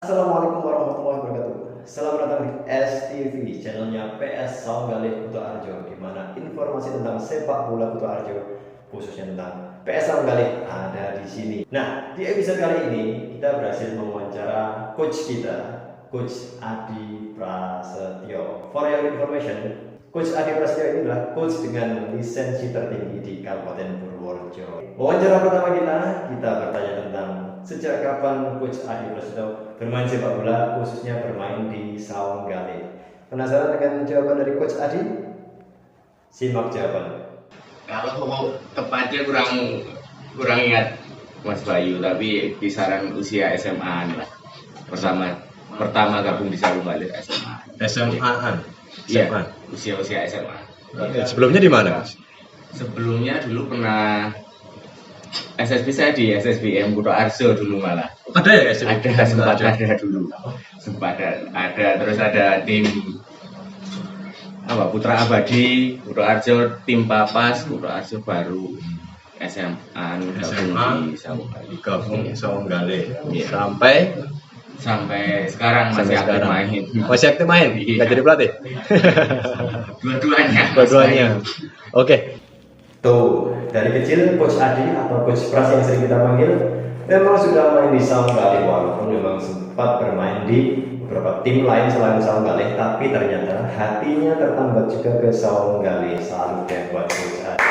Assalamualaikum warahmatullahi wabarakatuh. Selamat datang di STV, channelnya PS Saunggalih Kutoarjo, di mana informasi tentang sepak bola Kutoarjo, khususnya tentang PS Saunggalih, ada di sini. Nah, di episode kali ini kita berhasil mewawancara coach kita, Coach Adi Prasetyo. For your information, Coach Adi Prasetyo ini adalah coach dengan lisensi tertinggi di Kabupaten Purworejo. Wawancara pertama kita bertanya tentang sejak kapan Coach Adi Prasetyo bermain sepak bola, khususnya bermain di Saunggalih. Penasaran dengan jawaban dari Coach Adi? Simak jawaban. Kalau tepatnya kurang ingat Mas Bayu, tapi kisaran usia SMA lah. Pertama gabung di Saunggalih SMA. SMA-an. Iya, usia SMA. Sebelumnya di mana, Mas? Sebelumnya dulu pernah SSB, saya di SSBM Kutoarjo dulu malah. Ada ya SMA? Sempat ada dulu. Terus ada tim Putra Abadi Kutoarjo, tim Papas Kutoarjo baru SMA gabung di Saunggalih. Gabung Saunggalih. Iya. Sampai sekarang masih aktif main. Masih aktif main? Iya. Nggak jadi pelatih? Dua-duanya. Oke. Tuh, dari kecil Coach Adi atau Coach Pras yang sering kita panggil memang sudah main di Saunggalih, walaupun memang sempat bermain di beberapa tim lain selain Saunggalih, tapi ternyata hatinya tertambat juga ke Saunggalih. Salut ya buat Coach Adi.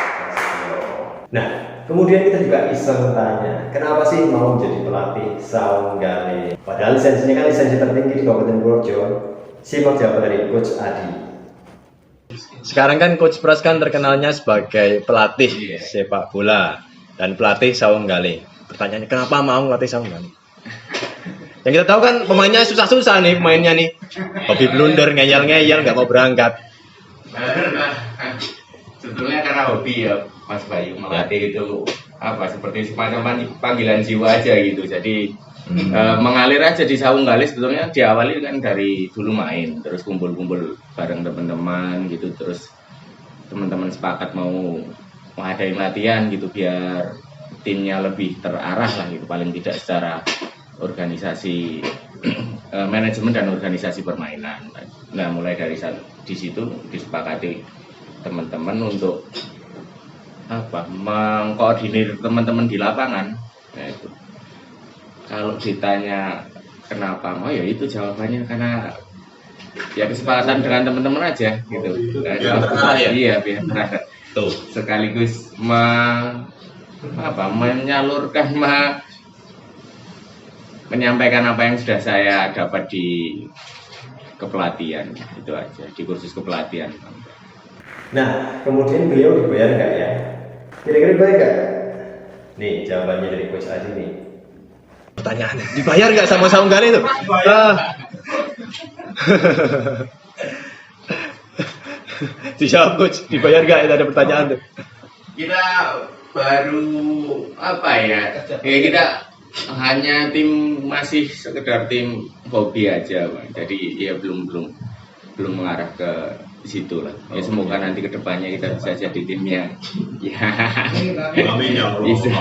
Nah, kemudian kita juga iseng tanya, kenapa sih mau jadi pelatih Saunggalih? Padahal lisensinya kan lisensi tertinggi di Kabupaten Purworejo. Simak jawaban dari Coach Adi. Sekarang kan Coach Pras kan terkenalnya sebagai pelatih sepak bola dan pelatih Saunggalih. Pertanyaannya, kenapa mau ngelatih Saunggalih? Yang kita tahu kan pemainnya susah-susah nih, pemainnya nih. Hobi blunder, ngeyel-ngeyel, nggak mau berangkat. Sebetulnya karena hobi ya Mas Bayu, melatih itu seperti semacam panggilan jiwa aja gitu. Jadi mengalir aja di Saunggalih. Sebetulnya diawali kan dari dulu main, terus kumpul-kumpul bareng teman-teman gitu, terus teman-teman sepakat mau ngadain latihan gitu biar timnya lebih terarah lah gitu, paling tidak secara organisasi manajemen dan organisasi permainan. Nah, mulai dari di situ disepakati teman-teman untuk mengkoordinir teman-teman di lapangan. Nah, itu. Kalau ditanya kenapa mau, ya itu jawabannya karena ya kesepakatan dengan teman-teman aja gitu. Iya, biar tuh sekaligus menyalurkan menyampaikan apa yang sudah saya dapat di kepelatihan, itu aja, di kursus kepelatihan. Nah, kemudian beliau dibayar nggak ya? Kira-kira dibayar nggak? Nih jawabannya dari Coach Adi nih. Pertanyaannya, dibayar nggak sama Saunggalih itu? Dijawab Coach, dibayar nggak? Itu ada pertanyaan tuh. Kita baru kita hanya tim, masih sekedar tim hobi aja, Bang. Jadi ya belum mengarah ke situ lah. Ya semoga nanti kedepannya kita bisa jadi timnya. Ya. Amin ya Allah. Bisa.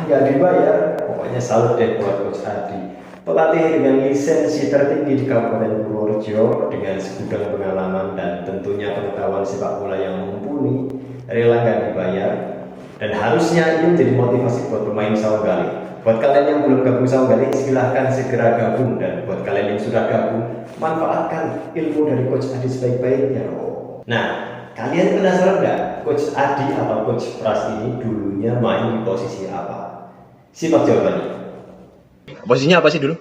Nggak dibayar, pokoknya salut deh buat Coach Adi. Pelatih dengan lisensi tertinggi di Kabupaten Purworejo, dengan segudang pengalaman dan tentunya pengetahuan sepak bola yang mumpuni, rela nggak dibayar. Dan harusnya ini menjadi motivasi buat pemain Saunggalih. Buat kalian yang belum gabung Saunggalih, silahkan segera gabung. Dan buat kalian yang sudah gabung, manfaatkan ilmu dari Coach Adi sebaik-baiknya. Nah, kalian penasaran nggak Coach Adi atau Coach Pras ini dulunya main di posisi apa? Simak jawabannya. Posisinya apa sih dulu?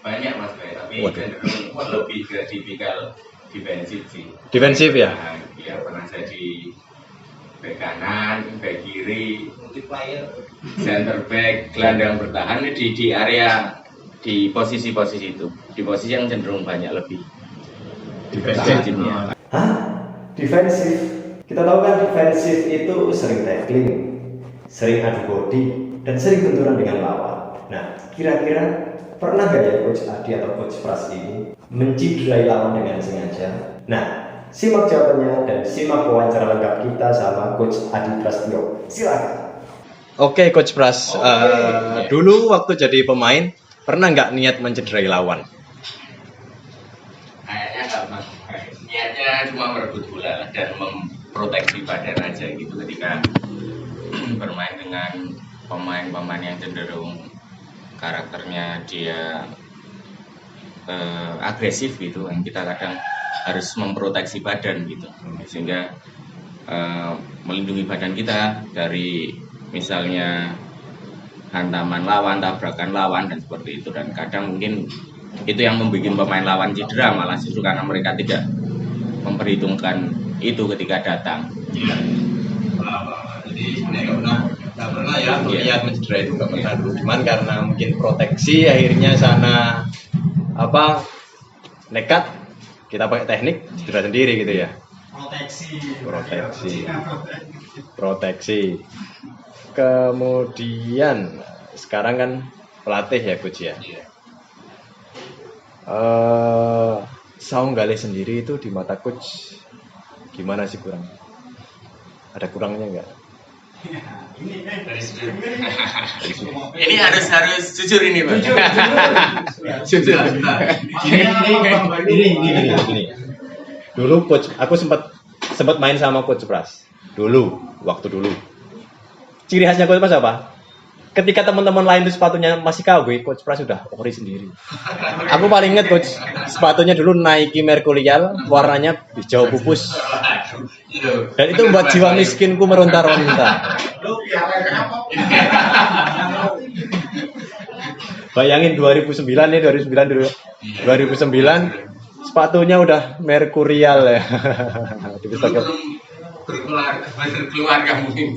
Banyak Mas Bay, tapi cenderung lebih ke tipikal defensif sih. Defensif ya? Nah, ya pernah jadi bek kanan, bek kiri, center back, gelandang bertahan di area, di posisi-posisi itu, di posisi yang cenderung banyak lebih defensifnya. Defensif. Kita tahu kan defensif itu sering tackling, sering adu body, dan sering benturan dengan lawan. Nah, kira-kira pernah gak ya Coach Adi atau Coach Pras ini menciderai lawan dengan sengaja? Nah, simak jawabannya dan simak wawancara lengkap kita sama Coach Adi Prasetyo. Silakan. Oke, Coach Pras. Dulu waktu jadi pemain, pernah nggak niat mencederai lawan? Kayaknya nggak Mas. Niatnya cuma merebut bola lah dan memproteksi badan aja gitu ketika bermain dengan pemain-pemain yang cenderung karakternya dia agresif gitu kan, kita kadang harus memproteksi badan gitu sehingga melindungi badan kita dari misalnya hantaman lawan, tabrakan lawan dan seperti itu. Dan kadang mungkin itu yang membuat pemain lawan cedera malah justru karena mereka tidak memperhitungkan itu ketika datang. Jadi sebenarnya nggak pernah ya niat mencederai itu nggak pernah dulu. Cuman karena mungkin proteksi akhirnya sana nekat kita pakai teknik cedera sendiri gitu ya. Proteksi. Kemudian sekarang kan pelatih ya coach ya. Saung Galih sendiri itu di mata coach gimana sih kurang? Ada kurangnya nggak? Ini harus jujur ini Pak. Jujur. Ini. Dulu coach, aku sempat main sama coach Pras. Waktu dulu. Ciri khasnya coach Pras apa? Ketika teman-teman lain itu sepatunya masih KW, coach Pras sudah ori sendiri. Aku paling inget coach, sepatunya dulu Nike Mercurial, warnanya hijau pupus. Dan itu membuat jiwa miskinku meronta-ronta. Bayangin 2009 dulu. 2009 sepatunya udah Mercurial ya. Berkeluarga mungkin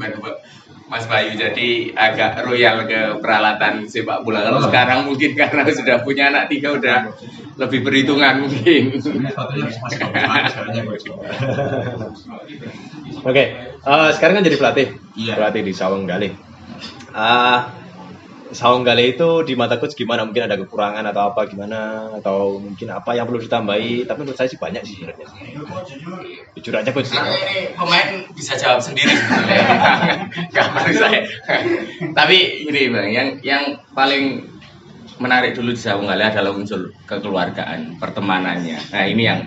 Mas Bayu, jadi agak royal ke peralatan sepak bola. Kalau sekarang mungkin karena sudah punya anak 3 udah lebih perhitungan mungkin. Oke, sekarang kan jadi pelatih. Iya. Pelatih di Saung Galih. Saung Galih itu di mata coach gimana? Mungkin ada kekurangan atau apa gimana? Atau mungkin apa yang perlu ditambahi? Tapi menurut saya sih banyak sih sebenarnya. Jujur aja coach. Ini pemain bisa jawab sendiri sebenarnya. Gak perlu saya. Tapi ini Bang, yang paling menarik dulu di Saung Galih adalah unsur kekeluargaan, pertemanannya. Nah ini yang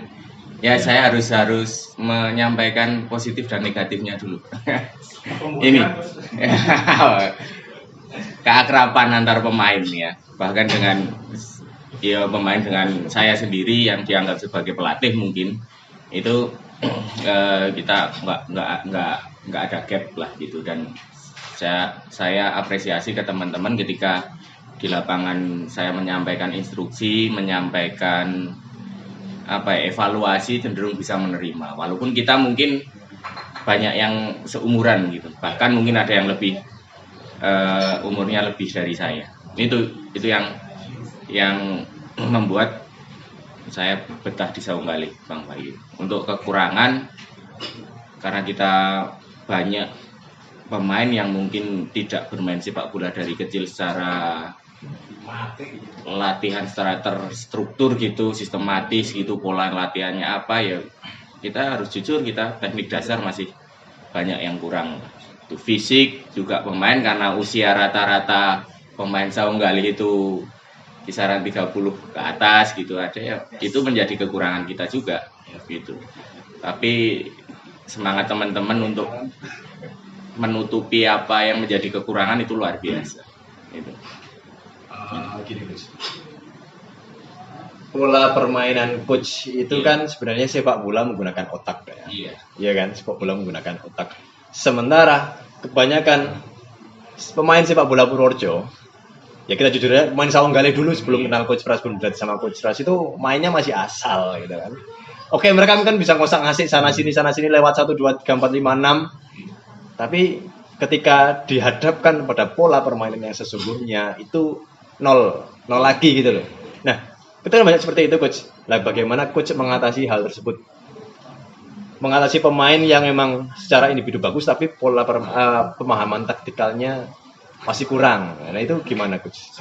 ya saya harus menyampaikan positif dan negatifnya dulu. Ini keakraban antar pemain ya, bahkan dengan pemain dengan saya sendiri yang dianggap sebagai pelatih mungkin itu kita nggak ada gap lah gitu. Dan saya apresiasi ke teman-teman ketika di lapangan saya menyampaikan instruksi, menyampaikan evaluasi, cenderung bisa menerima walaupun kita mungkin banyak yang seumuran gitu, bahkan mungkin ada yang lebih umurnya lebih dari saya. Itu yang membuat saya betah di Saung Galih, Bang Bayu. Untuk kekurangan karena kita banyak pemain yang mungkin tidak bermain sepak bola dari kecil secara latihan secara terstruktur gitu, sistematis gitu, pola latihannya apa ya. Kita harus jujur, kita teknik dasar masih banyak yang kurang. Fisik juga pemain karena usia rata-rata pemain Saung Galih itu kisaran 30 ke atas gitu ada ya, itu menjadi kekurangan kita juga gitu. Tapi semangat teman-teman untuk menutupi apa yang menjadi kekurangan itu luar biasa gitu. Gini Coach. Pola permainan coach itu kan sebenarnya sepak bola menggunakan otak ya. Iya kan, sepak bola menggunakan otak. Sementara kebanyakan pemain sepak bola Purworejo, ya kita jujur ya, main Saung Galih dulu sebelum kenal Coach Pras, belum berlatih sama Coach Pras itu mainnya masih asal gitu kan. Oke, mereka kan bisa ngosak-ngasik sana sini lewat 1 2 3 4 5 6. Tapi ketika dihadapkan pada pola permainan yang sesungguhnya itu nol lagi gitu loh. Nah, kita kan banyak seperti itu coach. Lah bagaimana coach mengatasi hal tersebut? Mengatasi pemain yang memang secara individu bagus tapi pola pemahaman taktikalnya masih kurang. Nah itu gimana coach?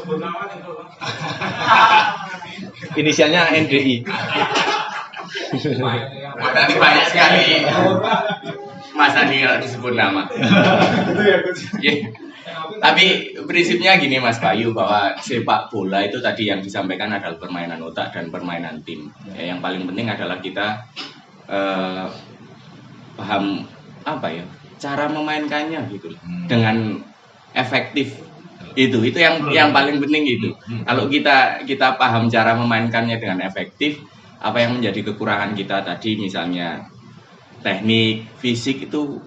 Inisialnya NDI. Tadi banyak sekali Mas Andi kalau disebut nama. Itu ya coach. Tapi prinsipnya gini Mas Bayu, bahwa sepak bola itu tadi yang disampaikan adalah permainan otak dan permainan tim. Ya, yang paling penting adalah kita paham apa ya, cara memainkannya gitu dengan efektif. Itu yang paling penting itu. Kalau kita paham cara memainkannya dengan efektif, apa yang menjadi kekurangan kita tadi misalnya teknik, fisik itu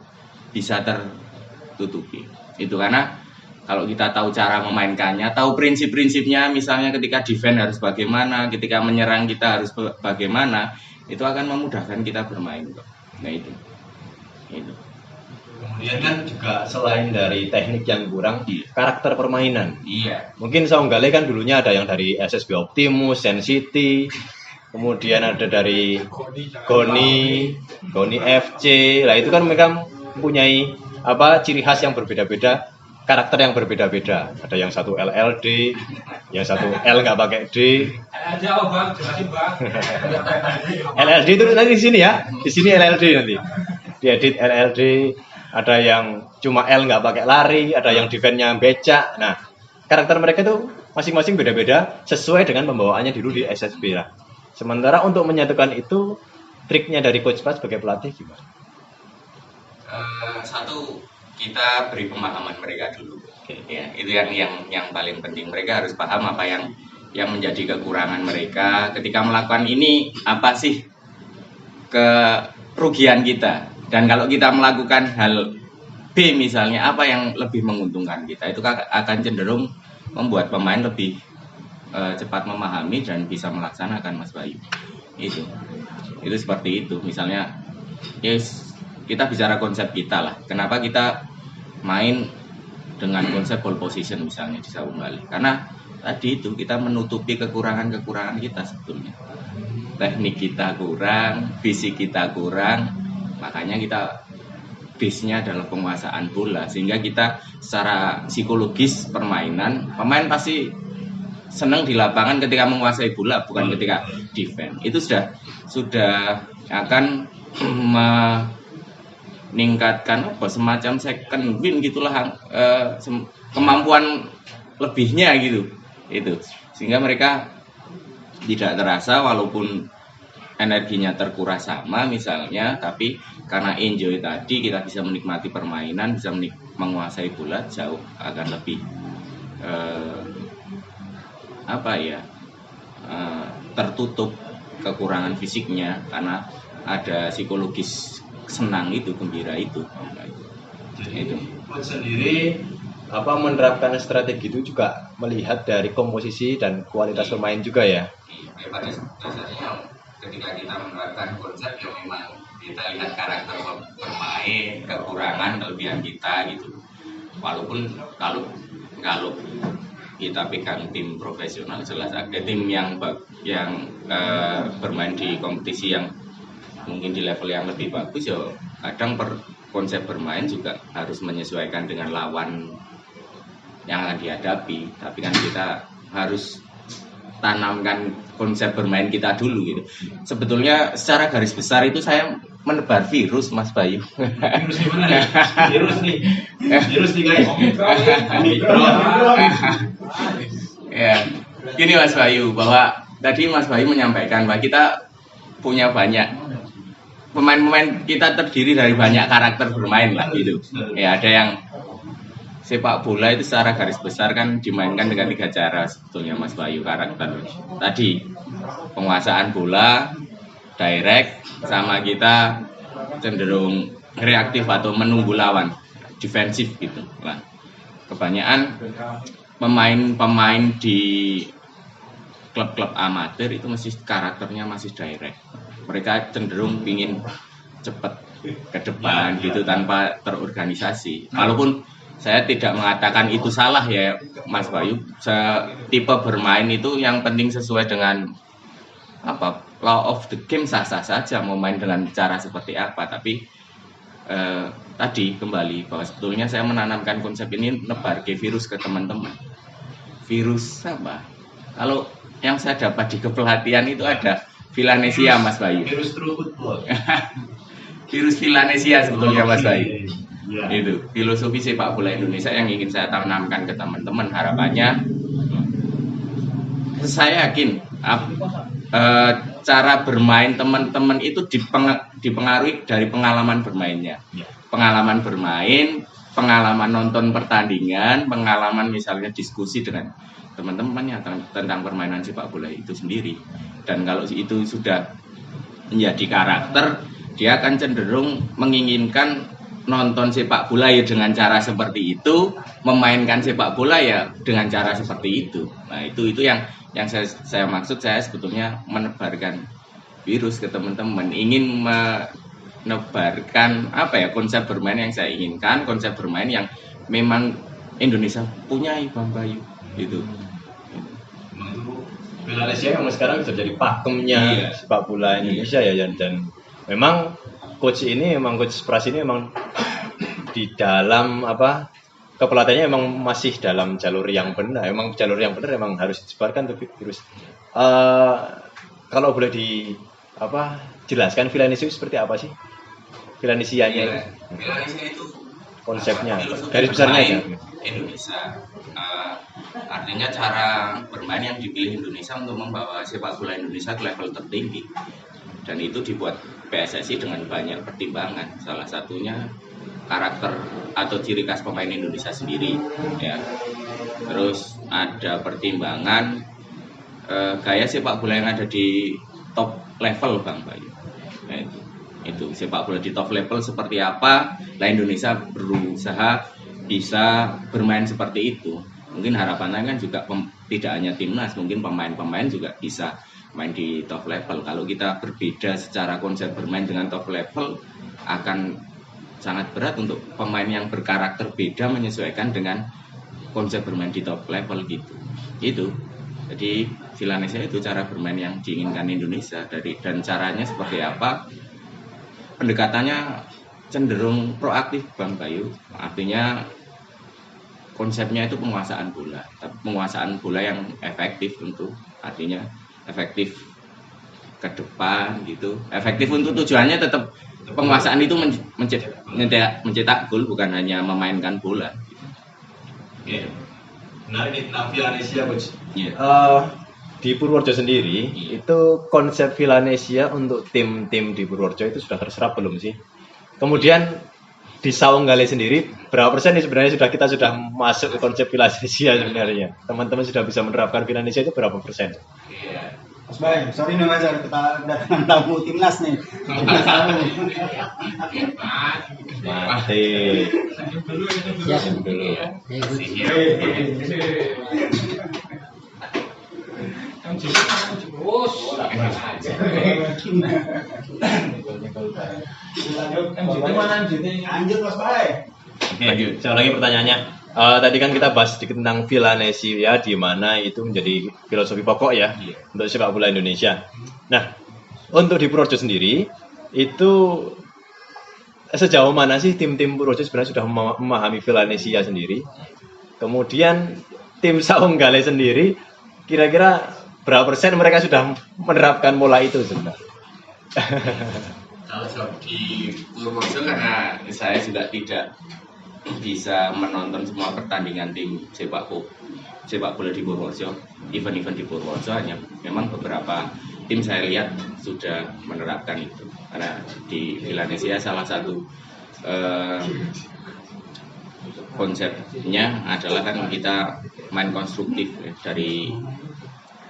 bisa tertutupi. Itu karena kalau kita tahu cara memainkannya, tahu prinsip-prinsipnya, misalnya ketika defense harus bagaimana, ketika menyerang kita harus bagaimana, itu akan memudahkan kita bermain. Nah itu. Kemudian kan juga selain dari teknik yang kurang, karakter permainan. Iya. Mungkin Saunggale kan dulunya ada yang dari SSB Optimus, Sen City, kemudian ada dari Goni FC. Lah itu kan mereka mempunyai ciri khas yang berbeda-beda, karakter yang berbeda-beda. Ada yang satu LLD, yang satu L nggak pakai D. Jauh bang, jelasin bang. LLD itu nanti di sini ya, di sini LLD nanti. Diedit LLD. Ada yang cuma L nggak pakai lari, ada yang defense-nya becak. Nah, karakter mereka itu masing-masing beda-beda sesuai dengan pembawaannya dulu di SSB lah. Sementara untuk menyatukan itu, triknya dari Coach Pras sebagai pelatih gimana? Satu, kita beri pemahaman mereka dulu. Ya, itu yang paling penting. Mereka harus paham apa yang menjadi kekurangan mereka. Ketika melakukan ini, apa sih kerugian kita? Dan kalau kita melakukan hal B misalnya, apa yang lebih menguntungkan kita? Itu akan cenderung membuat pemain lebih cepat memahami dan bisa melaksanakan, Mas Bayu. Itu seperti itu. Misalnya, yes, kita bicara konsep kita lah. Kenapa kita main dengan konsep ball position misalnya di Saunggale? Karena tadi itu kita menutupi kekurangan kita sebetulnya. Teknik kita kurang, fisik kita kurang. Makanya kita base-nya adalah penguasaan bola, sehingga kita secara psikologis pemain pasti senang di lapangan ketika menguasai bola, bukan ketika defense. Itu sudah akan meningkatkan semacam second win gitulah, kemampuan lebihnya gitu. Itu sehingga mereka tidak terasa walaupun energinya terkuras sama misalnya, tapi karena enjoy tadi kita bisa menikmati permainan, bisa menguasai bola jauh akan lebih tertutup kekurangan fisiknya karena ada psikologis senang itu, gembira itu. Jadi Coach sendiri menerapkan strategi itu juga melihat dari komposisi dan kualitas pemain juga ya. Pada dasarnya ketika kita menerapkan konsep yang memang kita lihat karakter pemain, kekurangan, kelebihan kita gitu. Walaupun kalau kita pegang tim profesional, jelas ada tim yang bermain di kompetisi yang mungkin di level yang lebih bagus, ya kadang konsep bermain juga harus menyesuaikan dengan lawan yang akan dihadapi. Tapi kan kita harus tanamkan konsep bermain kita dulu gitu. Sebetulnya secara garis besar itu saya menebar virus, Mas Bayu. Virus gimana nih? Virus nih guys. Ya, gini Mas Bayu, bahwa tadi Mas Bayu menyampaikan bahwa kita punya banyak pemain-pemain, kita terdiri dari banyak karakter bermain lah gitu. Ya, ada yang sepak bola itu secara garis besar kan dimainkan dengan 3 cara sebetulnya, Mas Bayu. Karakter tadi penguasaan bola, direct, sama kita cenderung reaktif atau menunggu lawan, defensif gitu lah. Kebanyakan pemain di klub-klub amatir itu karakternya masih direct. Mereka cenderung ingin cepat ke depan gitu tanpa terorganisasi. Walaupun saya tidak mengatakan itu salah ya, Mas Bayu. Tipe bermain itu yang penting sesuai dengan law of the game, sah-sah saja mau main dengan cara seperti apa. Tapi tadi kembali bahwa sebetulnya saya menanamkan konsep ini nebar ke virus ke teman-teman. Virus apa? Kalau yang saya dapat di kepelatihan itu ada Villanesia, Mas Bayu. Virus true football. Virus Villanesia sebetulnya, Mas Bayu. Itu filosofi sepak bola Indonesia yang ingin saya tanamkan ke teman-teman. Harapannya saya yakin cara bermain teman-teman itu dipengaruhi dari pengalaman bermainnya. Pengalaman bermain, pengalaman nonton pertandingan, pengalaman misalnya diskusi dengan teman-temannya tentang permainan sepak bola itu sendiri. Dan kalau itu sudah menjadi karakter, dia akan cenderung menginginkan nonton sepak bola ya dengan cara seperti itu, memainkan sepak bola ya dengan cara seperti itu. Nah, itu yang saya maksud. Saya sebetulnya menebarkan virus ke teman-teman, ingin menebarkan konsep bermain yang saya inginkan, konsep bermain yang memang Indonesia punya, Bang Bayu gitu. Malaysia yang sekarang bisa jadi pakemnya sepak bola Indonesia ya, dan memang coach Pras ini memang di dalam kepelatihannya emang masih dalam jalur yang benar. Emang jalur yang benar emang harus disebarkan tuh virus. Kalau boleh jelaskan Villanesia itu seperti apa sih? Villanesianya itu konsepnya, garis besarnya aja. Indonesia, artinya cara bermain yang dipilih Indonesia untuk membawa sepak bola Indonesia ke level tertinggi, dan itu dibuat PSSI dengan banyak pertimbangan. Salah satunya karakter atau ciri khas pemain Indonesia sendiri, ya. Terus ada pertimbangan gaya sepak bola yang ada di top level, Bang Bayu. Nah, itu sepak bola di top level seperti apa? Lah Indonesia berusaha bisa bermain seperti itu. Mungkin harapannya kan juga tidak hanya timnas, mungkin pemain-pemain juga bisa main di top level. Kalau kita berbeda secara konsep bermain dengan top level, akan sangat berat untuk pemain yang berkarakter beda menyesuaikan dengan konsep bermain di top level gitu. Jadi Villanesia itu cara bermain yang diinginkan Indonesia, dan caranya seperti apa? Pendekatannya cenderung proaktif, Bang Bayu. Artinya konsepnya itu penguasaan bola, tapi penguasaan bola yang efektif tentu. Artinya efektif ke depan gitu. Efektif untuk tujuannya tetap penguasaan itu mencetak gol, bukan hanya memainkan bola. Oke. Menarik nih tentang Villanesia, Coach. Di Purworejo sendiri, itu konsep Villanesia untuk tim-tim di Purworejo itu sudah terserap belum sih? Kemudian di Saunggali sendiri, berapa persen nih sebenarnya kita sudah masuk ke konsep Villanesia sebenarnya? Teman-teman sudah bisa menerapkan Villanesia itu berapa persen? Mas Bay, sorry nih Mas, kita kedatangan tamu timnas nih. Timnas tamu. Mati. Dulu. Lanjut Mas Bay. Lanjut. Saya lagi pertanyaannya. Tadi kan kita bahas sedikit tentang Villanesia, di mana itu menjadi filosofi pokok ya untuk sepak bola Indonesia. Nah, untuk di Purworejo sendiri itu sejauh mana sih tim-tim Purworejo sebenarnya sudah memahami Villanesia sendiri? Kemudian tim Saunggali sendiri kira-kira berapa persen mereka sudah menerapkan pola itu sebenarnya? Kalau di Purworejo, karena saya juga tidak bisa menonton semua pertandingan tim sepak bola di Purworejo, event-event di Purworejo, hanya memang beberapa tim saya lihat sudah menerapkan itu. Karena di Villanesia salah satu konsepnya adalah kan kita main konstruktif ya, dari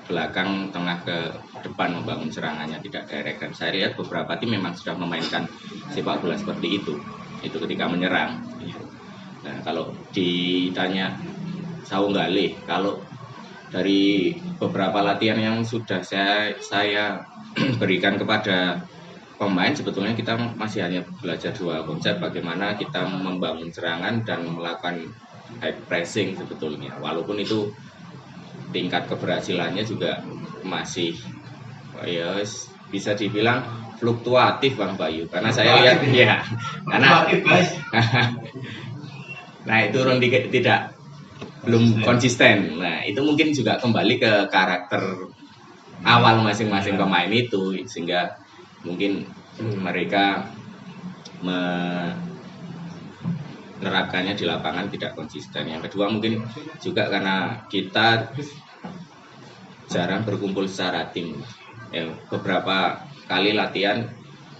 belakang tengah ke depan membangun serangannya, tidak direct. Dan saya lihat beberapa tim memang sudah memainkan sepak bola seperti itu ketika menyerang. Nah, kalau ditanya Saunggali, kalau dari beberapa latihan yang sudah saya berikan kepada pemain, sebetulnya kita masih hanya belajar dua konsep, bagaimana kita membangun serangan dan melakukan high pressing sebetulnya. Walaupun itu tingkat keberhasilannya juga masih bisa dibilang fluktuatif, Bang Bayu, karena saya lihat karena nah itu belum konsisten. Nah itu mungkin juga kembali ke karakter awal masing-masing pemain itu, sehingga mungkin mereka menerapkannya di lapangan tidak konsisten. Yang kedua mungkin juga karena kita jarang berkumpul secara tim. Beberapa kali latihan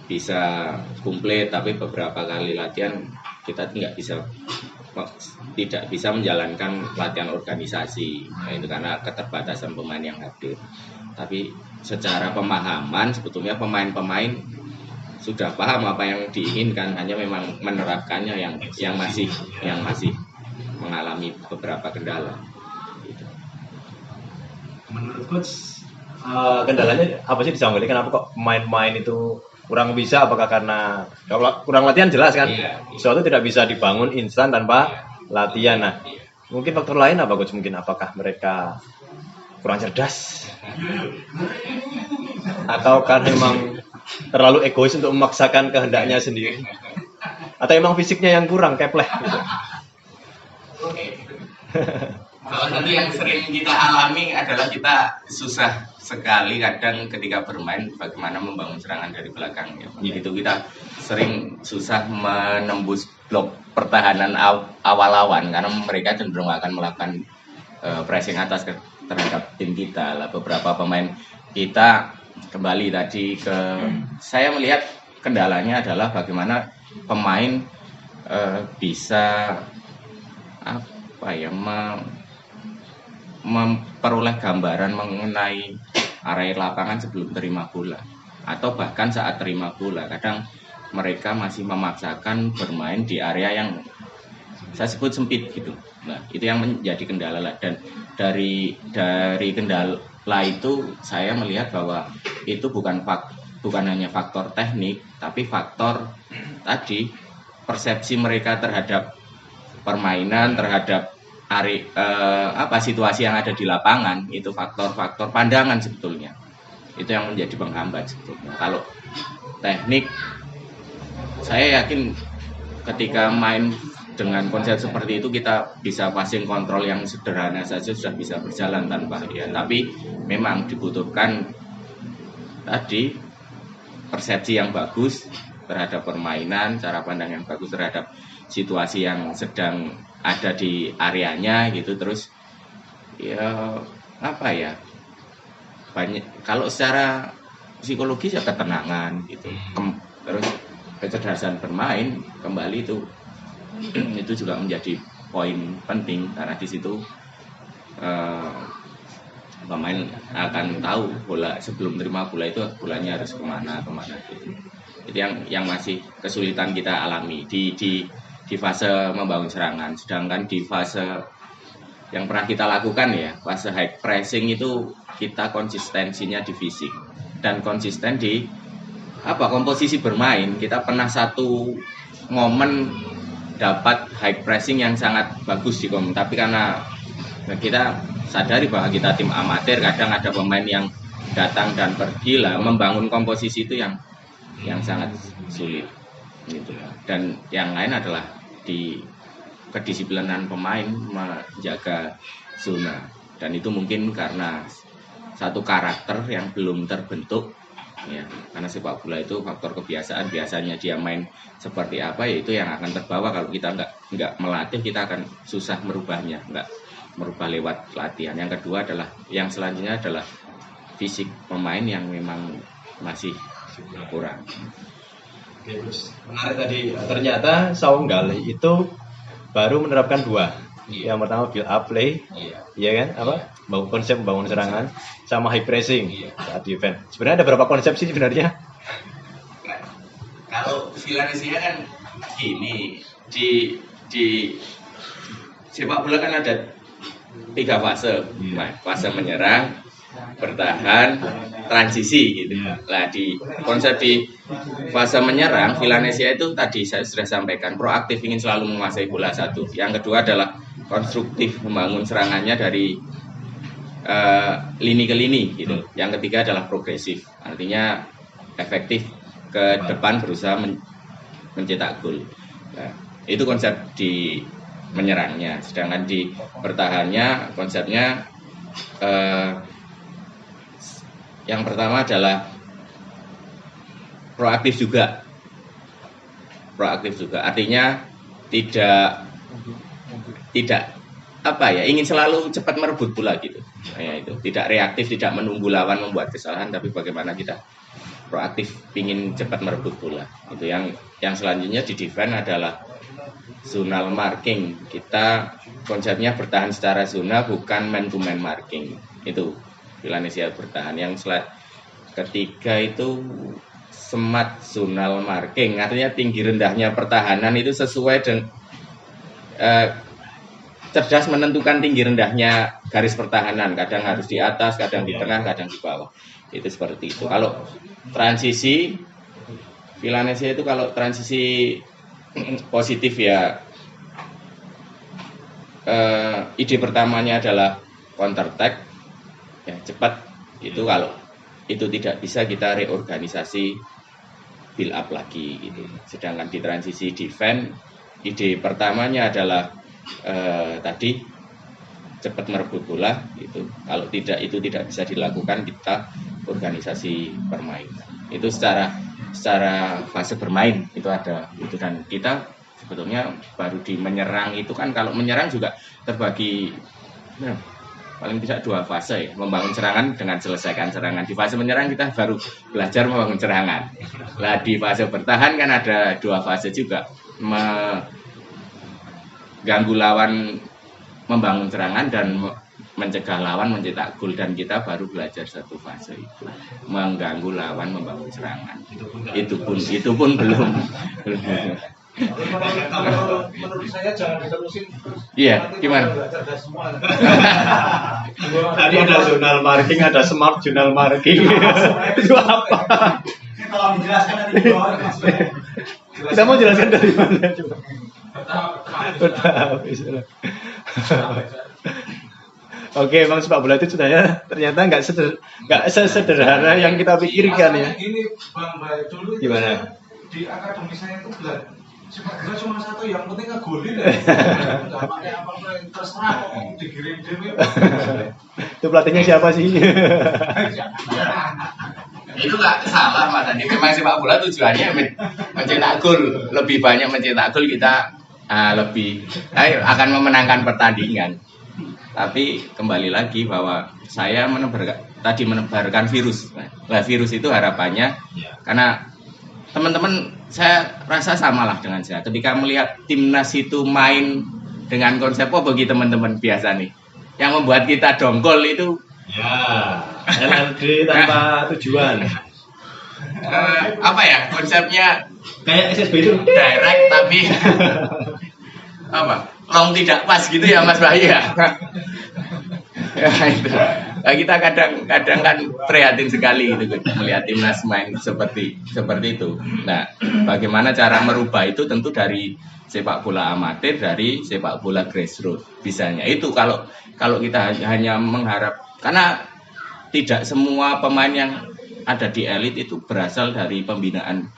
bisa komplit, tapi beberapa kali latihan kita tidak bisa menjalankan latihan organisasi. Itu karena keterbatasan pemain yang hadir. Tapi secara pemahaman sebetulnya pemain-pemain sudah paham apa yang diinginkan, hanya memang menerapkannya yang masih mengalami beberapa kendala. Gitu. Menurut coach, kendalanya apa sih di Saunggali? Kenapa kok main-main itu kurang bisa? Apakah karena kurang latihan? Jelas kan? Iya. Sesuatu tidak bisa dibangun instan tanpa latihan. Nah, mungkin faktor lain apa coach? Mungkin apakah mereka kurang cerdas? Atau karena memang terlalu egois untuk memaksakan kehendaknya sendiri? Atau emang fisiknya yang kurang, kepleh gitu? Kalau tadi yang sering kita alami adalah kita susah sekali kadang ketika bermain bagaimana membangun serangan dari belakang. Itu kita sering susah menembus blok pertahanan awal lawan karena mereka cenderung akan melakukan pressing atas terhadap tim kita. Lah, beberapa pemain kita kembali tadi ke saya melihat kendalanya adalah bagaimana pemain bisa memperoleh gambaran mengenai area lapangan sebelum terima bola atau bahkan saat terima bola. Kadang mereka masih memaksakan bermain di area yang saya sebut sempit gitu. Nah, itu yang menjadi kendala. Dan dari kendala itu saya melihat bahwa itu bukan hanya faktor teknik, tapi faktor tadi persepsi mereka terhadap permainan, terhadap situasi yang ada di lapangan. Itu faktor-faktor pandangan sebetulnya. Itu yang menjadi penghambat sebetulnya. Kalau teknik, saya yakin ketika main dengan konsep seperti itu kita bisa passing kontrol yang sederhana saja sudah bisa berjalan tanpa ya. Tapi memang dibutuhkan tadi persepsi yang bagus terhadap permainan, cara pandang yang bagus terhadap situasi yang sedang ada di areanya gitu. Terus banyak kalau secara psikologis ya ketenangan gitu. Terus kecerdasan bermain kembali itu juga menjadi poin penting karena di situ pemain akan tahu bola sebelum terima bola itu bolanya harus kemana gitu. Itu yang masih kesulitan kita alami di fase membangun serangan. Sedangkan di fase yang pernah kita lakukan ya, fase high pressing itu kita konsistensinya di fisik dan konsisten di komposisi bermain. Kita pernah satu momen dapat high pressing yang sangat bagus di tapi karena kita sadari bahwa kita tim amatir, kadang ada pemain yang datang dan pergi lah, membangun komposisi itu yang sangat sulit gitu. Dan yang lain adalah di kedisiplinan pemain menjaga zona, dan itu mungkin karena satu karakter yang belum terbentuk ya, karena sepak bola itu faktor kebiasaan. Biasanya dia main seperti apa ya itu yang akan terbawa. Kalau kita nggak melatih, kita akan susah merubahnya, nggak merubah lewat latihan. Yang kedua adalah yang selanjutnya adalah fisik pemain yang memang masih kurang. Oke, terus menarik tadi, ternyata Saunggali itu baru menerapkan dua. Iya. Yang pertama build up play, iya kan? Konsep membangun serangan, sama high pressing saat defense. Sebenarnya ada berapa konsep sih sebenarnya? Kalau Villaresia kan gini, di sepak bola kan ada 3 fase. Fase menyerang, bertahan, transisi gitu. Nah, di konsep di fase menyerang, Villaresia itu tadi saya sudah sampaikan, proaktif, ingin selalu menguasai bola satu. Yang kedua adalah konstruktif, membangun serangannya dari lini ke lini gitu. Yang ketiga adalah progresif, artinya efektif ke depan, berusaha mencetak gol. Nah, itu konsep di menyerangnya. Sedangkan di bertahannya konsepnya yang pertama adalah proaktif juga, artinya tidak apa ya, ingin selalu cepat merebut bola gitu. Ya itu, tidak reaktif, tidak menunggu lawan membuat kesalahan, tapi bagaimana kita proaktif ingin cepat merebut bola. Itu yang selanjutnya di defense adalah zonal marking. Kita konsepnya bertahan secara zona, bukan man to man marking. Itu Villanesia bertahan. Yang ketiga itu smart zonal marking, artinya tinggi rendahnya pertahanan itu sesuai dengan cerdas menentukan tinggi rendahnya garis pertahanan. Kadang harus di atas, kadang di tengah, kadang di bawah. Itu seperti itu. Kalau transisi Villanesia itu kalau transisi positif ya, ide pertamanya adalah counter attack ya, cepat. Itu kalau itu tidak bisa, kita reorganisasi, build up lagi gitu. Sedangkan di transisi defense, ide pertamanya adalah tadi cepat merebut bola gitu. Kalau itu tidak bisa dilakukan, kita organisasi permainan. Itu secara fase bermain itu ada itu, dan kita sebetulnya baru di menyerang itu kan, kalau menyerang juga terbagi paling tidak 2 fase ya, membangun serangan dengan selesaikan serangan. Di fase menyerang kita baru belajar membangun serangan. Lah di fase bertahan kan ada 2 fase juga, ganggu lawan membangun serangan dan mencegah lawan mencetak gol, dan kita baru belajar 1 fase itu, mengganggu lawan membangun serangan. Itu pun belum. Kalau menurut saya jangan diterusin. Iya, gimana? Tadi ada zonal marking, ada smart zonal marking. Itu apa? Kalau dijelaskan nanti di bawah Mas Ben. Kita mau jelaskan dari mana coba? Oke, emang sepak bola itu sebenarnya ternyata nggak sesederhana yang kita pikirkan ya. Ini Bang Bay, dulu Gimana? di akademi saya itu sepak bola cuma 1, yang penting ngegolin ya. Nggak pakai apa-apa, terserah kok dikirim DM. Itu pelatihnya siapa sih? Itu nggak salah Mas Andi. Memang sepak bola tujuannya mencetak gol, lebih banyak mencetak gol, kita akan memenangkan pertandingan. Tapi kembali lagi bahwa saya menebarkan virus. Nah, virus itu harapannya karena teman-teman saya rasa samalah dengan saya. Ketika melihat timnas itu main dengan konsep apa bagi teman-teman biasa nih, yang membuat kita dongkol itu Ya, LLD tanpa tujuan. apa ya konsepnya, Kayak SSB itu. direct tapi apa long tidak pas gitu ya Mas Bayu ya. Ya itu. Nah, kita kadang kan prihatin sekali gitu melihat timnas main seperti itu. Nah, bagaimana cara merubah itu tentu dari sepak bola amatir, dari sepak bola grassroots. Bisanya itu kalau kita hanya mengharap, karena tidak semua pemain yang ada di elit itu berasal dari pembinaan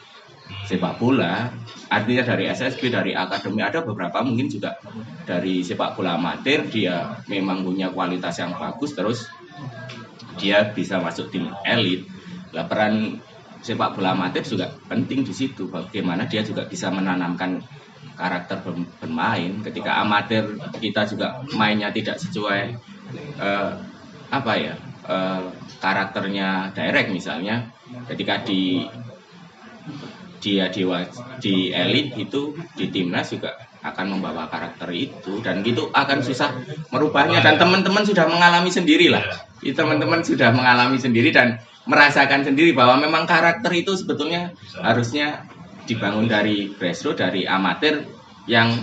sepak bola, artinya dari SSB, dari akademi, ada beberapa mungkin juga dari sepak bola amatir, dia memang punya kualitas yang bagus, terus dia bisa masuk tim elit. Lah peran sepak bola amatir juga penting di situ, bagaimana dia juga bisa menanamkan karakter bermain. Ketika amatir kita juga mainnya tidak sesuai karakternya direct misalnya, ketika dia di elit itu, di timnas juga akan membawa karakter itu, dan gitu akan susah merubahnya. Dan teman-teman sudah mengalami sendiri lah, teman-teman sudah mengalami sendiri dan merasakan sendiri bahwa memang karakter itu sebetulnya harusnya dibangun dari grassroots, dari amatir yang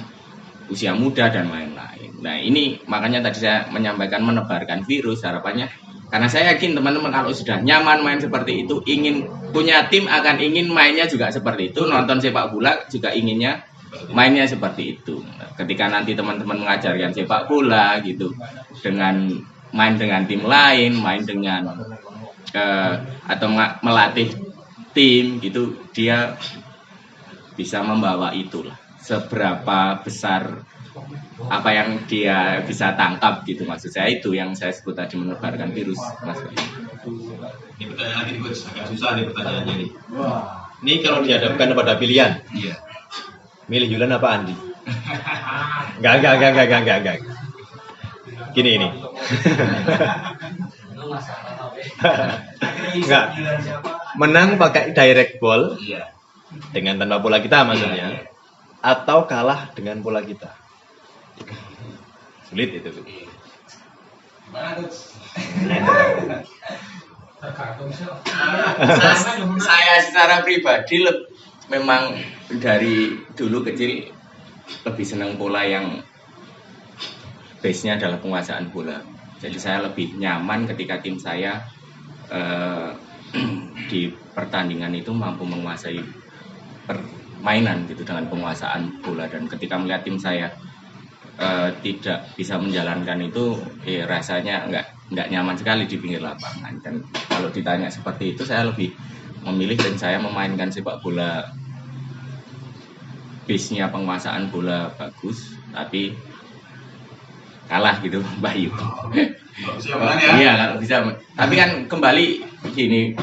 usia muda dan lain-lain. Nah ini makanya tadi saya menyampaikan menebarkan virus, harapannya karena saya yakin teman-teman kalau sudah nyaman main seperti itu, ingin punya tim, akan ingin mainnya juga seperti itu. Nonton sepak bola juga inginnya mainnya seperti itu. Ketika nanti teman-teman mengajarkan sepak bola gitu, dengan main dengan tim lain, main dengan atau melatih tim gitu, dia bisa membawa itulah. Seberapa besar apa yang dia bisa tangkap gitu, maksud saya itu yang saya sebut tadi menebarkan virus, Mas. Ini pertanyaan lagi nih, agak susah nih pertanyaannya nih. Ini kalau dihadapkan pada pilihan, Iya. milih Yulan apa Andi? Enggak. Gini ini. Enggak. Menang pakai direct ball Iya. dengan tanpa bola kita maksudnya, atau kalah dengan bola kita. Sulit itu. Gimana tuh? Tergantung sih. Saya secara pribadi memang dari dulu kecil lebih senang bola yang base-nya adalah penguasaan bola. Jadi saya lebih nyaman ketika tim saya di pertandingan itu mampu menguasai permainan gitu dengan penguasaan bola, dan ketika melihat tim saya tidak bisa menjalankan itu, rasanya nggak nyaman sekali di pinggir lapangan. Dan kalau ditanya seperti itu, saya lebih memilih dan saya memainkan sepak bola base-nya penguasaan bola bagus, tapi kalah gitu, Bayu. Siapa ya? Iya, kalau bisa. Tapi kan kembali gini,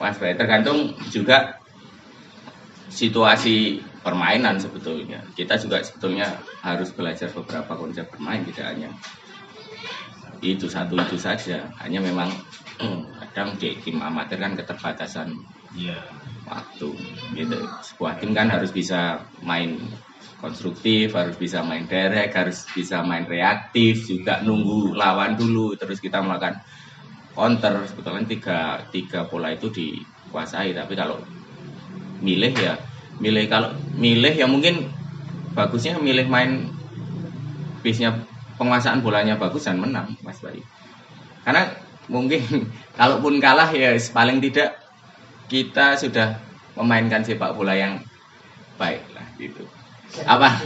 Mas Bayu, tergantung juga situasi permainan sebetulnya. Kita juga sebetulnya harus belajar beberapa konsep bermain, tidak hanya itu saja. Hanya memang kadang di tim amatir kan keterbatasan waktu gitu. Sebuah tim kan harus bisa main konstruktif, harus bisa main direct, harus bisa main reaktif, juga nunggu lawan dulu, terus kita melakukan counter. Sebetulnya tiga pola itu dikuasai. Tapi kalau milih ya mungkin bagusnya milih main base-nya penguasaan bolanya bagus dan menang, Mas Bayu. Karena mungkin kalaupun kalah ya paling tidak kita sudah memainkan sepak bola yang baik lah gitu. Apa?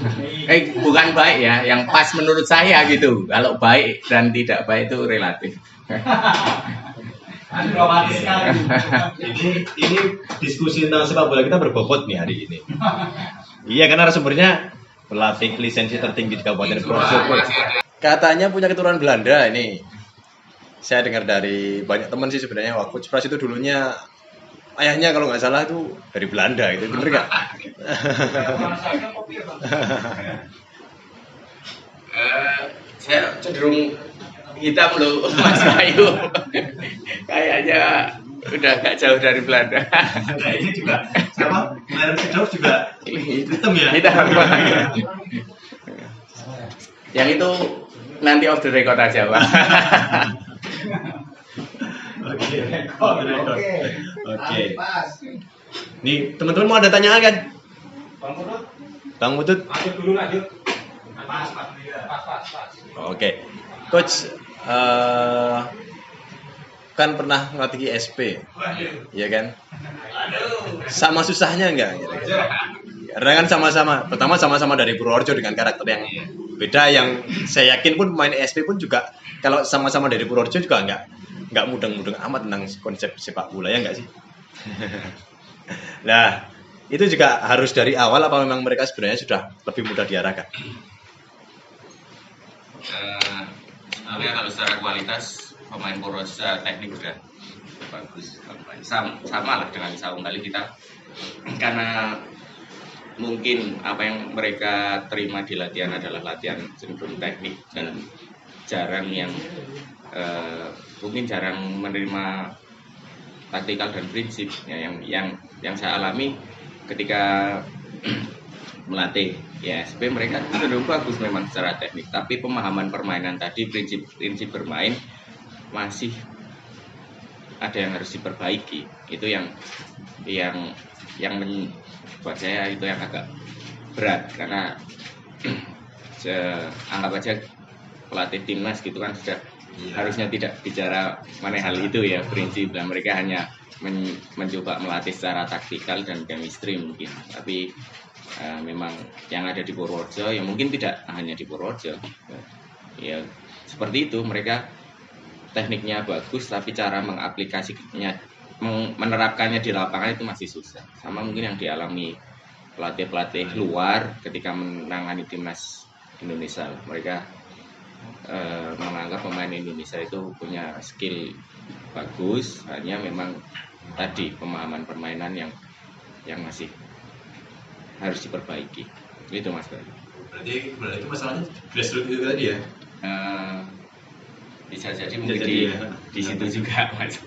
Bukan baik ya, yang pas menurut saya gitu. Kalau baik dan tidak baik itu relatif. Romantis sekali. Ini diskusi tentang sepak bola kita berbobot nih hari ini. Iya, karena narasumbernya pelatih lisensi tertinggi di Kabupaten Purworejo. Katanya punya keturunan Belanda ini. Saya dengar dari banyak teman sih sebenarnya. Wah, Coach Pras itu dulunya ayahnya kalau nggak salah itu dari Belanda, itu bener nggak? Saya cenderung hitam loh, Mas Bayu. Kayaknya udah gak jauh dari Belanda. Kayaknya juga sama. Kemarin sejauh juga hitam ya. Hitam. Yang itu nanti off the record aja, Pak. Oke. Nih, teman-teman mau ada tanyaan kan? Bang Mutut. Lanjut dulu, lanjut. Pas. Oke. Coach, kan pernah ngelatih ISP, ya kan? Sama susahnya enggak? Karena kan pertama sama-sama dari Purworejo dengan karakter yang beda, yang saya yakin pun pemain ISP pun juga kalau sama-sama dari Purworejo juga enggak mudeng-mudeng amat tentang konsep sepak bola, ya enggak sih? Nah, itu juga harus dari awal apa memang mereka sebenarnya sudah lebih mudah diarahkan? Sebenarnya kalau secara kualitas pemain Purworejo secara teknik sudah bagus, sama lah dengan Sawung Kali kita, karena mungkin apa yang mereka terima di latihan adalah latihan cenderung teknik dan jarang mungkin jarang menerima taktikal dan prinsip ya, yang saya alami ketika melatih ISP. Mereka cenderung bagus memang secara teknik, tapi pemahaman permainan tadi, prinsip bermain masih ada yang harus diperbaiki. Itu yang buat saya itu yang agak berat, karena anggap aja pelatih timnas gitu kan sudah harusnya tidak bicara mengenai hal itu ya, prinsip, dan mereka hanya mencoba melatih secara taktikal dan chemistry mungkin. Tapi memang yang ada di Purworejo ya mungkin tidak hanya di Purworejo ya seperti itu, mereka tekniknya bagus tapi cara mengaplikasikannya, menerapkannya di lapangan itu masih susah. Sama mungkin yang dialami pelatih-pelatih luar ketika menangani timnas Indonesia. Mereka menganggap pemain Indonesia itu punya skill bagus, hanya memang tadi pemahaman permainan yang masih harus diperbaiki. Itu Mas Bayu. Berarti masalahnya grassroots itu tadi ya? Bisa jadi Bisa mungkin jadi, ya. di situ juga Mas.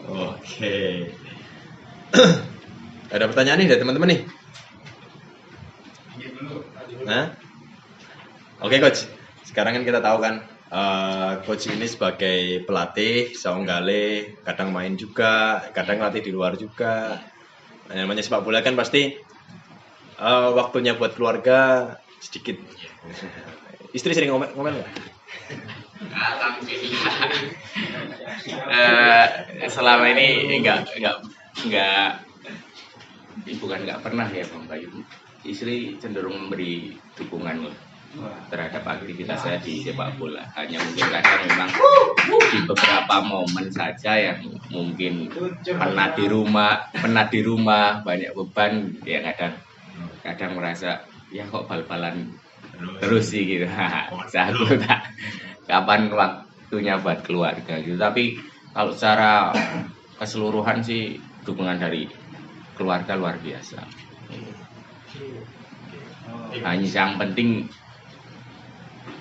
Oke. Ada pertanyaan nih dari teman-teman nih? Nah, oke coach. Sekarang kan kita tahu kan, coach ini sebagai pelatih saung gale, kadang main juga, kadang latih di luar juga. Nah, namanya sepak bola kan pasti waktunya buat keluarga sedikit. Istri sering ngomel nggak? Alhamdulillah. Selama ini bukan nggak pernah ya Bang Bayu. Istri cenderung memberi dukungan terhadap aktivitas saya di sepak bola. Hanya mungkin kadang memang di beberapa momen saja yang mungkin penat di rumah banyak beban, ya kadang merasa ya kok bal-balan terus sih gitu. Saya tak kapan waktunya buat keluarga gitu. Tapi kalau secara keseluruhan sih dukungan dari keluarga luar biasa. Hanya yang penting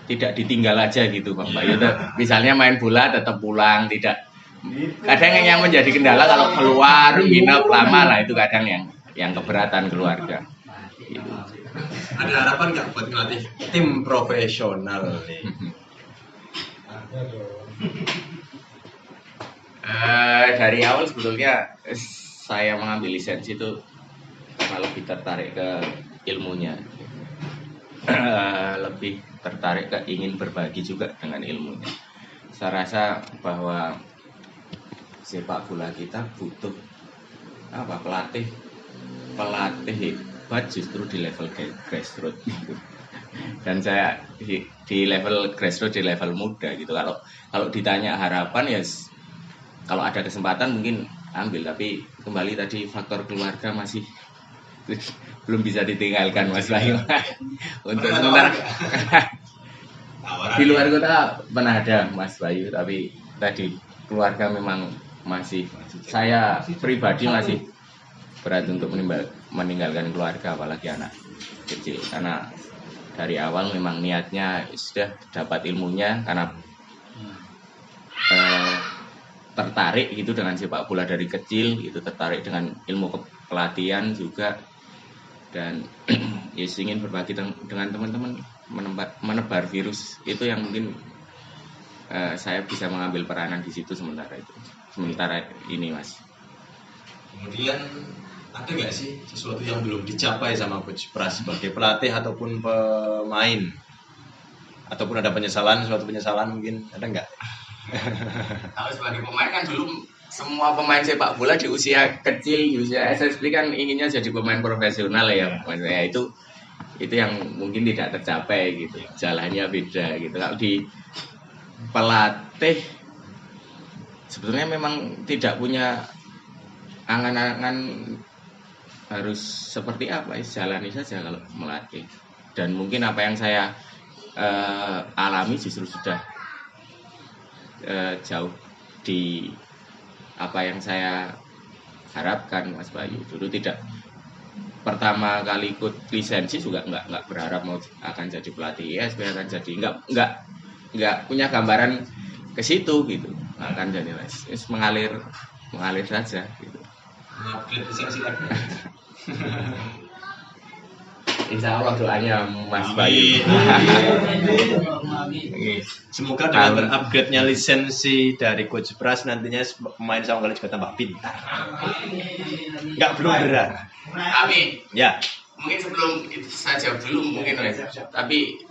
tidak ditinggal aja gitu Bang Bayu. Misalnya main bola tetap pulang, tidak. Kadang yang menjadi kendala kalau keluar nginep lama lah, itu kadang yang keberatan keluarga. Gitu. Ada harapan nggak buat ngelatih tim profesional nih? Dari awal sebetulnya saya mengambil lisensi itu karena lebih tertarik ke ilmunya, lebih tertarik ke ingin berbagi juga dengan ilmunya. Saya rasa bahwa sepak bola kita butuh pelatih hebat justru di level grassroots gitu. Dan saya di level grassroots, di level muda gitu. Kalau ditanya harapan ya kalau ada kesempatan mungkin ambil, tapi kembali tadi faktor keluarga masih belum bisa ditinggalkan Mas Bayu. Untuk sementara di luar kota pernah ada Mas Bayu, tapi tadi keluarga memang masih, saya pribadi masih berat untuk meninggalkan keluarga, apalagi anak kecil, karena dari awal memang niatnya sudah dapat ilmunya karena tertarik gitu dengan sepak bola dari kecil gitu, tertarik dengan ilmu pelatihan juga, dan ingin berbagi dengan teman-teman, menebar virus itu yang mungkin saya bisa mengambil peranan di situ sementara ini Mas. Kemudian ada nggak sih sesuatu yang belum dicapai sama Coach Pras sebagai pelatih ataupun pemain, ataupun ada suatu penyesalan mungkin, ada nggak? Kalau sebagai pemain kan dulu semua pemain sepak bola di usia kecil, di usia SSB kan inginnya jadi pemain profesional ya. Maksudnya itu yang mungkin tidak tercapai gitu. Jalannya beda gitu. Kalau di pelatih sebetulnya memang tidak punya angan-angan harus seperti apa, jalani saja kalau melatih. Dan mungkin apa yang saya alami justru sudah jauh di apa yang saya harapkan Mas Bayu. Dulu tidak, pertama kali ikut lisensi juga nggak berharap mau akan jadi pelatih ISB, akan jadi nggak punya gambaran ke situ gitu, akan jadi mengalir saja gitu. Upgrade lisensi lagi. Insya Allah doanya Mas Bayu. Semoga dengan terupgrade-nya lisensi dari Coach Pras nantinya pemain saung gale juga tambah pintar. Nggak belum berat. Amin. Ya. Mungkin sebelum itu saya jawab dulu mungkin Mas. Tapi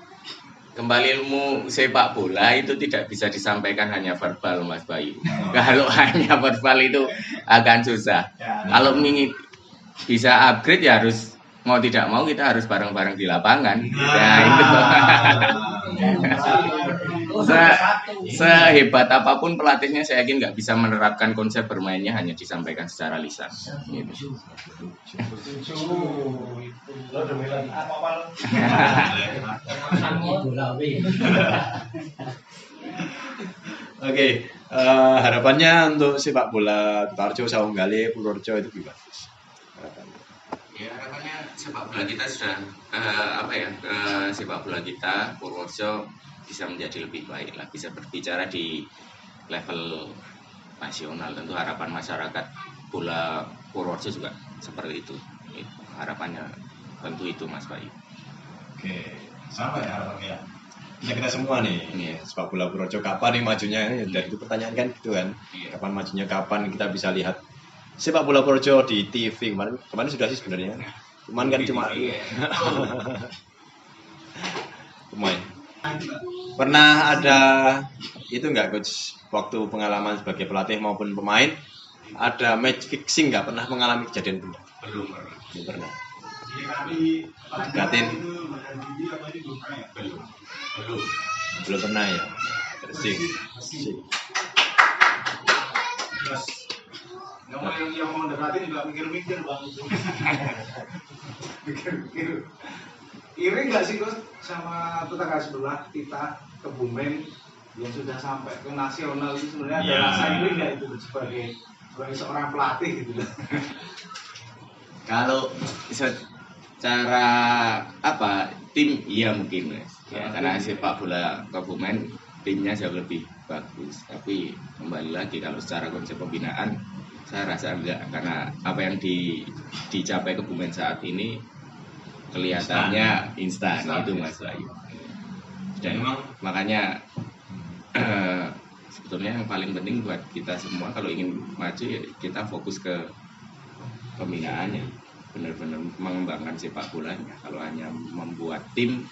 kembali ilmu sepak bola itu tidak bisa disampaikan hanya verbal Mas Bayu. Kalau hanya verbal itu akan susah. Kalau ingin bisa upgrade ya harus, mau tidak mau kita harus bareng-bareng di lapangan. Nah itu. Sehebat apapun pelatihnya, saya yakin nggak bisa menerapkan konsep bermainnya hanya disampaikan secara lisan. Gitu. Oke, harapannya untuk sepak bola Kutoarjo, Saung Gale, Purworejo itu gimana? Harapannya. Ya harapannya sepak bola kita sudah sepak bola kita Purworejo bisa menjadi lebih baik lah, bisa berbicara di level nasional. Tentu harapan masyarakat bola Purworejo juga seperti itu. Harapannya tentu itu Mas Bayu. Oke, sama ya harapannya. Bisa kita semua nih, Iya. sepak bola Purworejo kapan nih majunya? Dari itu pertanyaan kan gitu kan. Iya. Kapan majunya, kapan kita bisa lihat sepak bola Purworejo di TV. Kemarin sudah sih sebenarnya. Cuman kan cuma Iya. lumayan. Pernah ada itu nggak coach, waktu pengalaman sebagai pelatih maupun pemain, ada match fixing nggak, pernah mengalami kejadian benar? Belum pernah. Belum pernah. Jadi kami Dekatin. itu badan tinggi apa ini belum pernah ya? Belum. Belum pernah ya. Sing. Terus yang mau dekatin juga mikir-mikir bang itu. Mikir-mikir. Iri nggak sih Gus sama tetangga sebelah kita Kebumen yang sudah sampai ke nasional itu sebenarnya ada Ya. rasa iri nggak itu sebagai seorang pelatih gitu loh. Kalau secara tim iya mungkin Mas. Ya, karena sepak bola Kebumen timnya jauh lebih bagus. Tapi kembali lagi kalau secara konsep pembinaan saya rasa enggak, karena apa yang dicapai Kebumen saat ini kelihatannya instan itu Mas Bayu. Dan makanya sebetulnya yang paling penting buat kita semua kalau ingin maju ya kita fokus ke pembinaannya, benar-benar mengembangkan sepak bolanya. Kalau hanya membuat tim,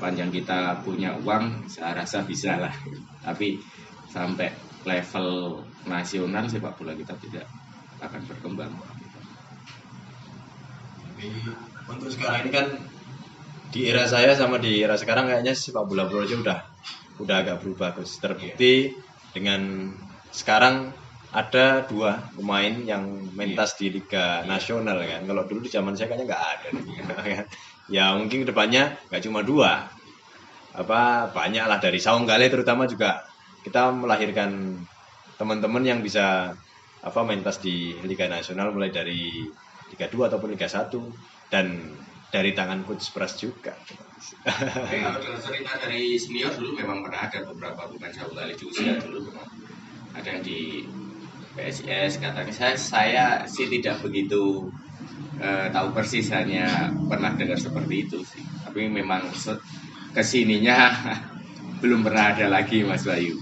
panjang kita punya uang, saya rasa bisa lah. Tapi sampai level nasional sepak bola kita tidak akan berkembang. Tapi untuk sekarang ini kan di era saya sama di era sekarang kayaknya sepak bola Purworejo udah agak berubah Gus. Terbukti dengan sekarang ada 2 pemain yang mentas di Liga Nasional kan. Kalau dulu di zaman saya kayaknya nggak ada. Ya mungkin kedepannya nggak cuma 2, banyak lah, dari Saunggale terutama juga kita melahirkan teman-teman yang bisa mentas di Liga Nasional, mulai dari Liga 2 ataupun Liga 1, dan dari tangan Coach Pras juga. Tapi kalau cerita dari senior dulu memang pernah ada beberapa pemain Saunggale di usia dulu memang ada yang di PSIS katanya. Saya sih tidak begitu tahu persis, hanya pernah dengar seperti itu sih. Tapi memang kesininya belum pernah ada lagi Mas Bayu.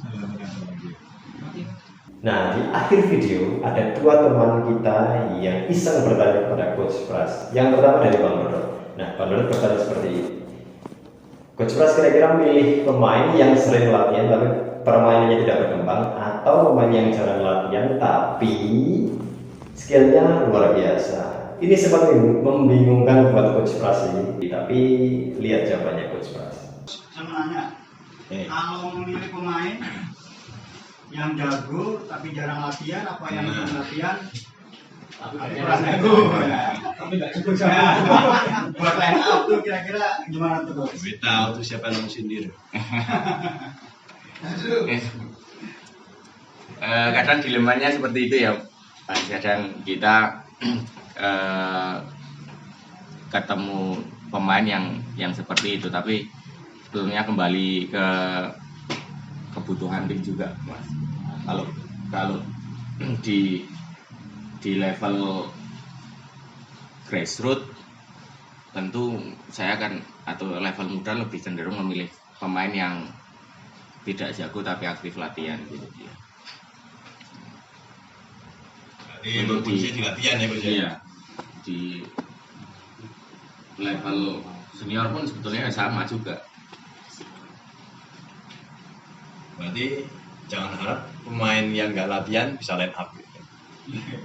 Nah, di akhir video ada 2 teman kita yang iseng bertanya kepada Coach Pras. Yang pertama dari Bang Dodot. Nah, Bang Dodot bertanya seperti ini. Coach Pras kira-kira milih pemain yang sering latihan tapi permainannya tidak berkembang, atau pemain yang jarang latihan tapi skillnya luar biasa? Ini sempat membingungkan buat Coach Pras ini. Tapi lihat jawabannya Coach Pras. Saya mau nanya, kalau memilih pemain yang jago tapi jarang latihan, apa yang jarang latihan tapi kurang jago, tapi nggak cukup sama buat line up tuh kira-kira gimana tuh Coach? Kita tahu tuh siapa yang sindir. Kadang dilemanya seperti itu ya Mas. Kadang kita ketemu pemain yang seperti itu, tapi sebetulnya kembali ke kebutuhan tim juga Mas. Kalau di level grassroots tentu saya akan, atau level muda lebih cenderung memilih pemain yang tidak jago tapi aktif latihan gitu ya. Untuk di latihan ya Coach. Iya, di level senior pun sebetulnya sama juga. Berarti jangan harap pemain yang nggak latihan bisa line up gitu.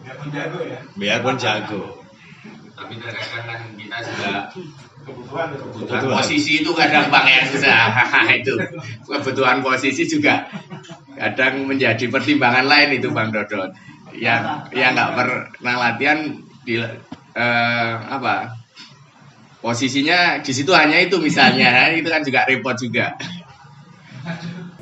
Biarpun jago ya. Biarpun jago. Tapi terkadang kan kita juga Kebutuhan. posisi itu kadang Bang yang susah. Itu kebutuhan posisi juga kadang menjadi pertimbangan lain itu Bang Dodot. Yang nggak pernah latihan di posisinya di situ hanya itu misalnya, itu kan juga repot juga.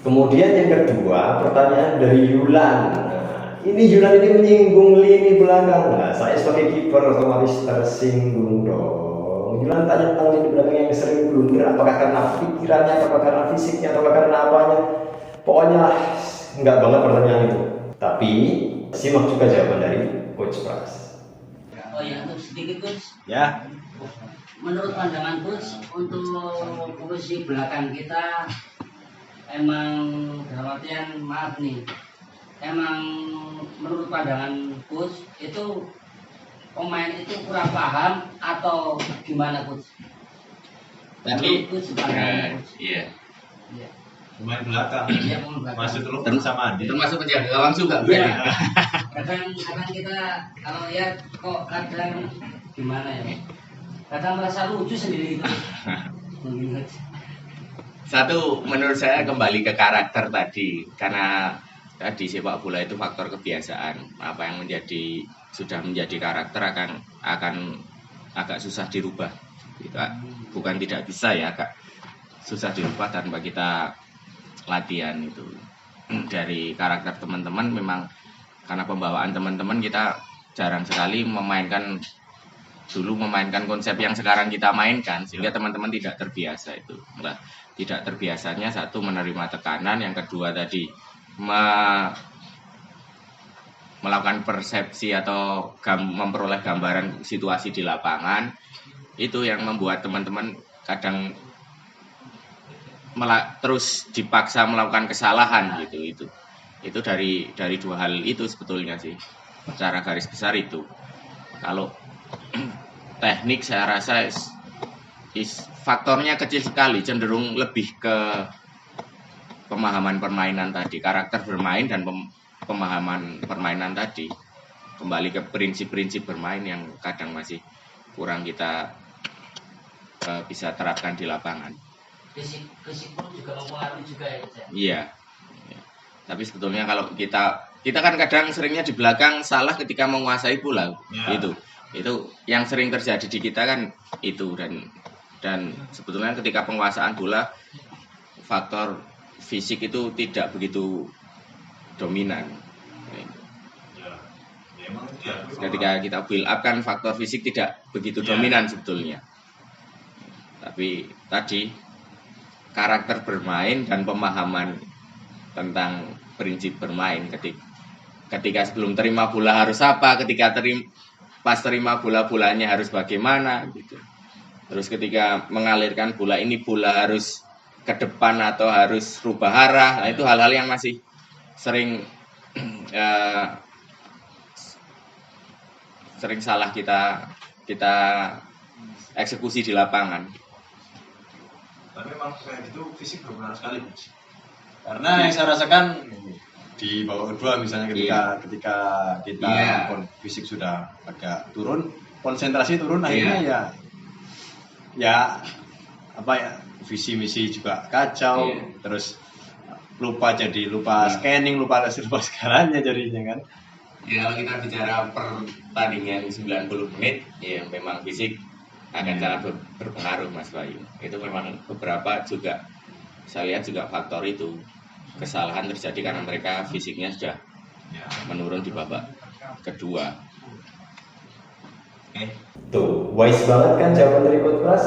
Kemudian yang kedua, pertanyaan dari Yulan. Nah, ini Yunan ini menyinggung lini belakang. Nah, saya sebagai kiper otomatis tersinggung dong. Yunan tanya tentang lini belakang yang sering blunder, apakah karena pikirannya, apakah karena fisiknya, atau karena apanya. Pokoknya enggak banget pertanyaan itu. Tapi simak juga jawaban dari Coach Pras. Oh ya, untuk sedikit Coach. Ya. Menurut pandangan Coach, untuk posisi belakang kita emang dalam artian maaf nih, emang menurut pandangan Coach itu pemain itu kurang paham atau gimana Coach? Tadi Menurut Coach, pandangan Coach. iya. Iya. Pemain belakang. Iya, pemain belakang. Maksud lu sama Adi. Termasuk penjaga gawang juga Iya. berarti. Kadang kita kalau lihat kok kadang gimana ya? Kadang merasa lucu sendiri gitu. Mungkin Coach. Satu, menurut saya kembali ke karakter tadi, karena tadi sepak bola itu faktor kebiasaan. Apa yang sudah menjadi karakter akan agak susah dirubah. Bukan tidak bisa ya, agak susah dirubah tanpa kita latihan itu. Dari karakter teman-teman memang karena pembawaan teman-teman kita jarang sekali memainkan konsep yang sekarang kita mainkan, sehingga teman-teman tidak terbiasa itu. Nah, tidak terbiasanya satu menerima tekanan, yang kedua tadi melakukan persepsi atau memperoleh gambaran situasi di lapangan, itu yang membuat teman-teman kadang terus dipaksa melakukan kesalahan gitu. Itu dari dua hal itu sebetulnya sih, secara garis besar itu. Kalau teknik saya rasa faktornya kecil sekali, cenderung lebih ke pemahaman permainan tadi, karakter bermain dan pemahaman permainan tadi. Kembali ke prinsip-prinsip bermain yang kadang masih kurang kita bisa terapkan di lapangan. Fisik pun juga mempengaruhi juga ya Coach. Iya. Tapi sebetulnya kalau kita kan kadang seringnya di belakang salah ketika menguasai bola. Ya. Itu yang sering terjadi di kita kan itu, dan sebetulnya ketika penguasaan bola faktor fisik itu tidak begitu dominan. Ya, emang dia. Ketika kita build up kan faktor fisik tidak begitu dominan sebetulnya. Tapi tadi karakter bermain dan pemahaman tentang prinsip bermain, ketika sebelum terima bola harus apa, pas terima bola-bolanya harus bagaimana gitu. Terus ketika mengalirkan bola ini, bola harus ke depan atau harus rubah arah. Nah, itu hal-hal yang masih sering salah kita eksekusi di lapangan. Tapi memang kayak gitu fisik berpengaruh sekali, Mas. Karena yang saya rasakan di babak kedua misalnya ketika kita Iya. fisik sudah agak turun, konsentrasi turun, akhirnya ya visi misi juga kacau, Iya. terus lupa scanning, lupa segalanya jadinya kan. Ya, kalau kita bicara pertandingan 90 menit, ya memang fisik akan sangat berpengaruh, Mas Bayu. Itu memang beberapa juga saya lihat juga faktor itu. Kesalahan terjadi karena mereka fisiknya sudah menurun di babak kedua. Tuh, wise banget kan jawaban dari Coach Pras?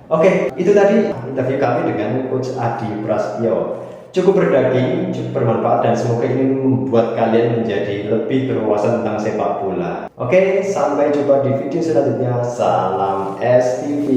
Oke, itu tadi interview kami dengan Coach Adi Prasetyo. Cukup berdaging, cukup bermanfaat, dan semoga ini membuat kalian menjadi lebih berwawasan tentang sepak bola. Oke, sampai jumpa di video selanjutnya. Salam STV.